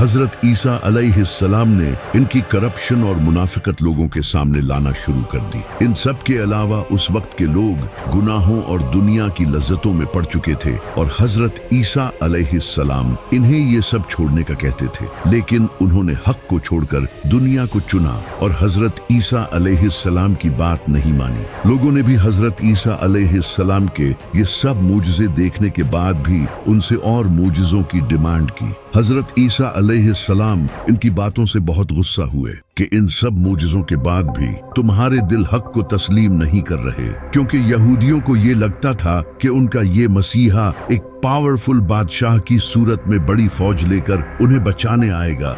हजरत ईसा अलैहिस्सलाम ने इनकी करप्शन और मुनाफिकत लोगों के सामने लाना शुरू कर दी। इन सब के अलावा उस वक्त के लोग गुनाहों और दुनिया की लज्जतों में पड़ चुके थे और हजरत ईसा अलैहिस्सलाम इन्हें ये सब छोड़ने का कहते थे, लेकिन उन्होंने हक को छोड़कर दुनिया को चुना और हजरत ईसा अलैहिस्सलाम की बात नहीं मानी। लोगों ने भी हजरत ईसा अलैहिस्सलाम के ये सब मूजिज़े देखने के बाद भी उनसे और मूजिज़ों की डिमांड की। हजरत ईसा अलैहिस्सलाम इनकी बातों से बहुत गुस्सा हुए कि इन सब मूजिज़ों के बाद भी तुम्हारे दिल हक को तस्लीम नहीं कर रहे, क्योंकि यहूदियों को ये लगता था कि उनका ये मसीहा एक पावरफुल बादशाह की सूरत में बड़ी फौज लेकर उन्हें बचाने आएगा।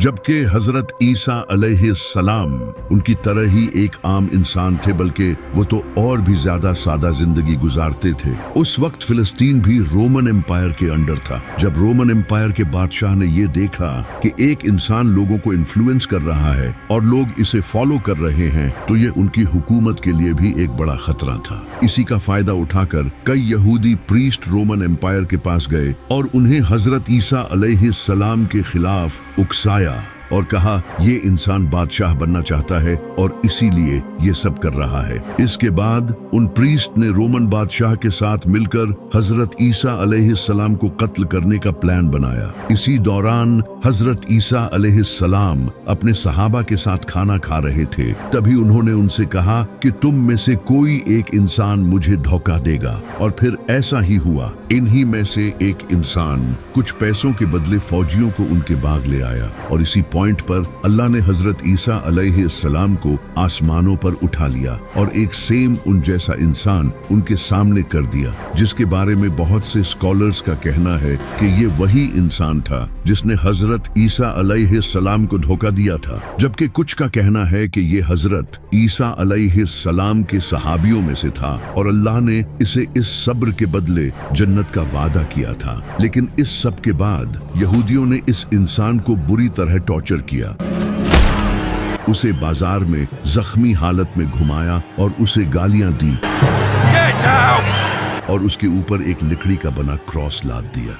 जबकि हजरत ईसा अलैहिस्सलाम उनकी तरह ही एक आम इंसान थे, बल्कि वो तो और भी ज्यादा सादा जिंदगी गुजारते थे। उस वक्त फिलिस्तीन भी रोमन एम्पायर के अंडर था। जब रोमन एम्पायर के बादशाह ने ये देखा कि एक इंसान लोगों को इन्फ्लुएंस कर रहा है और लोग इसे फॉलो कर रहे हैं, तो ये उनकी हुकूमत के लिए भी एक बड़ा खतरा था। इसी का फायदा उठाकर कई यहूदी प्रीस्ट रोमन एम्पायर के पास गए और उन्हें हजरत ईसा अलैहिस्सलाम के खिलाफ उकसाया और कहा ये इंसान बादशाह बनना चाहता है और इसीलिए ये सब कर रहा है। इसके बाद उन प्रीस्ट ने रोमन बादशाह के साथ मिलकर हजरत ईसा अलैहिस्सलाम को कत्ल करने का प्लान बनाया। इसी दौरान हजरत ईसा अलैहिस्सलाम अपने सहाबा के साथ खाना खा रहे थे। तभी उन्होंने उनसे कहा कि तुम में से कोई एक इंसान मुझे धोखा देगा, और फिर ऐसा ही हुआ। इन्हीं में से एक इंसान कुछ पैसों के बदले फौजियों को उनके बाग ले आया और इसी पॉइंट पर अल्लाह ने हजरत ईसा अलैहिस्सलाम को आसमानों पर उठा लिया और एक सेम उन जैसा इंसान उनके सामने कर दिया, जिसके बारे में बहुत से स्कॉलर्स का कहना है कि ये वही इंसान था जिसने हजरत ईसा अलैहिस्सलाम को धोखा दिया था। जबकि कुछ का कहना है कि ये हजरत ईसा अलैहिस्सलाम के सहाबियों में से था और अल्लाह ने इसे इस सब्र के बदले जन्नत का वादा किया था। लेकिन इस सब के बाद यहूदियों ने इस इंसान को बुरी तरह टॉर्चर किया। उसे बाजार में जख्मी हालत में घुमाया और उसे गालियां दी और उसके ऊपर एक लकड़ी का बना क्रॉस लाद दिया।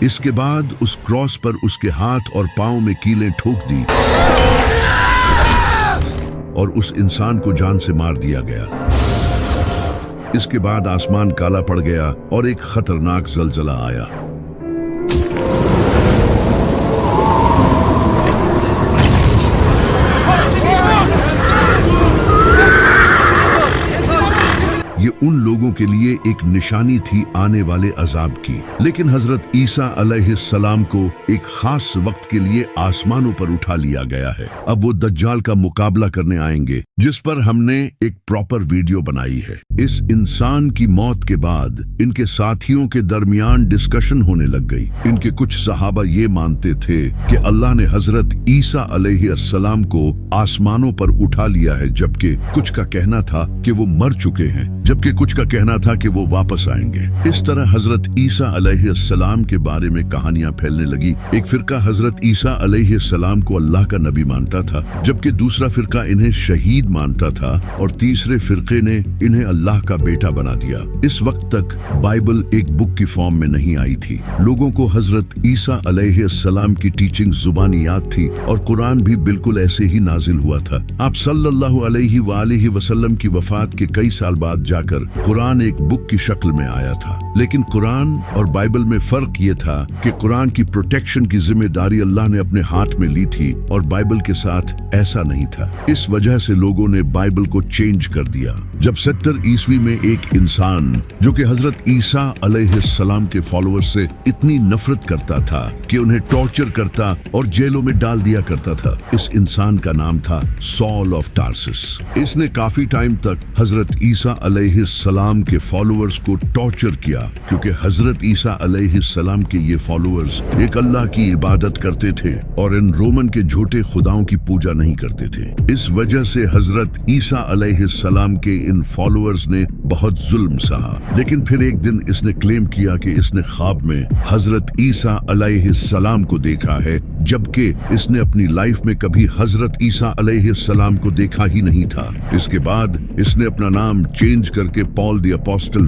इसके बाद उस क्रॉस पर उसके हाथ और पांव में कीलें ठोक दी और उस इंसान को जान से मार दिया गया। इसके बाद आसमान काला पड़ गया और एक खतरनाक ज़लज़ला आया। ये उन लोगों के लिए एक निशानी थी आने वाले अजाब की। लेकिन हजरत ईसा अलैहिस्सलाम को एक खास वक्त के लिए आसमानों पर उठा लिया गया है। अब वो दज्जाल का मुकाबला करने आएंगे, जिस पर हमने एक प्रॉपर वीडियो बनाई है। इस इंसान की मौत के बाद इनके साथियों के दरमियान डिस्कशन होने लग गई। इनके कुछ सहाबा ये मानते थे कि अल्लाह ने हजरत ईसा अलैहिस्सलाम को आसमानों पर उठा लिया है, जबकि कुछ का कहना था कि वो मर चुके हैं, जबकि कुछ का कहना था कि वो वापस आएंगे। इस तरह हजरत ईसा अलैहिस्सलाम के बारे में कहानियां फैलने लगी। एक फिरका हजरत ईसा अलैहिस्सलाम को अल्लाह का नबी मानता था, जबकि दूसरा फिरका इन्हें शहीद मानता था और तीसरे फिरके ने इन्हें अल्लाह का बेटा बना दिया। इस वक्त तक बाइबल एक बुक की फॉर्म में नहीं आई थी। लोगों को हजरत ईसा अलैहिस्सलाम की टीचिंग जुबानी याद थी और कुरान भी बिल्कुल ऐसे ही नाजिल हुआ था। आप सल्लल्लाहु अलैहि वसल्लम की वफात के कई साल बाद जाकर कुरान एक बुक की शक्ल में आया था। लेकिन कुरान और बाइबल में फर्क ये था कि कुरान की प्रोटेक्शन की जिम्मेदारी अल्लाह ने अपने हाथ में ली थी और बाइबल के साथ ऐसा नहीं था। इस वजह से लोगों ने बाइबल को चेंज कर दिया। जब 70 ईस्वी में एक इंसान जो कि हजरत ईसा अलैहिस्सलाम के फॉलोअर्स से इतनी नफरत करता था कि उन्हें टॉर्चर करता और जेलों में डाल दिया करता था, इस इंसान का नाम था सॉल ऑफ टार्सस। इसने काफी टाइम तक हजरत ईसा अलैहिस्सलाम के फॉलोअर्स को टॉर्चर किया, क्योंकि हजरत ईसा अलैहिस्सलाम के ये फॉलोअर्स एक अल्लाह की इबादत करते थे और इन रोमन के झूठे खुदाओं की पूजा नहीं करते थे। इस वजह से हजरत ईसा अलैहिस्सलाम के इन फॉलोअर्स ने बहुत जुल्म सहा। लेकिन फिर एक दिन इसने क्लेम किया कि इसने ख्वाब में हजरत ईसा अलैहिस्सलाम को देखा है, जबकि इसने अपनी लाइफ में कभी हजरत ईसा अलैहिस्सलाम को देखा ही नहीं था। इसके बाद इसने अपना नाम चेंज करके पॉल द अपोस्टल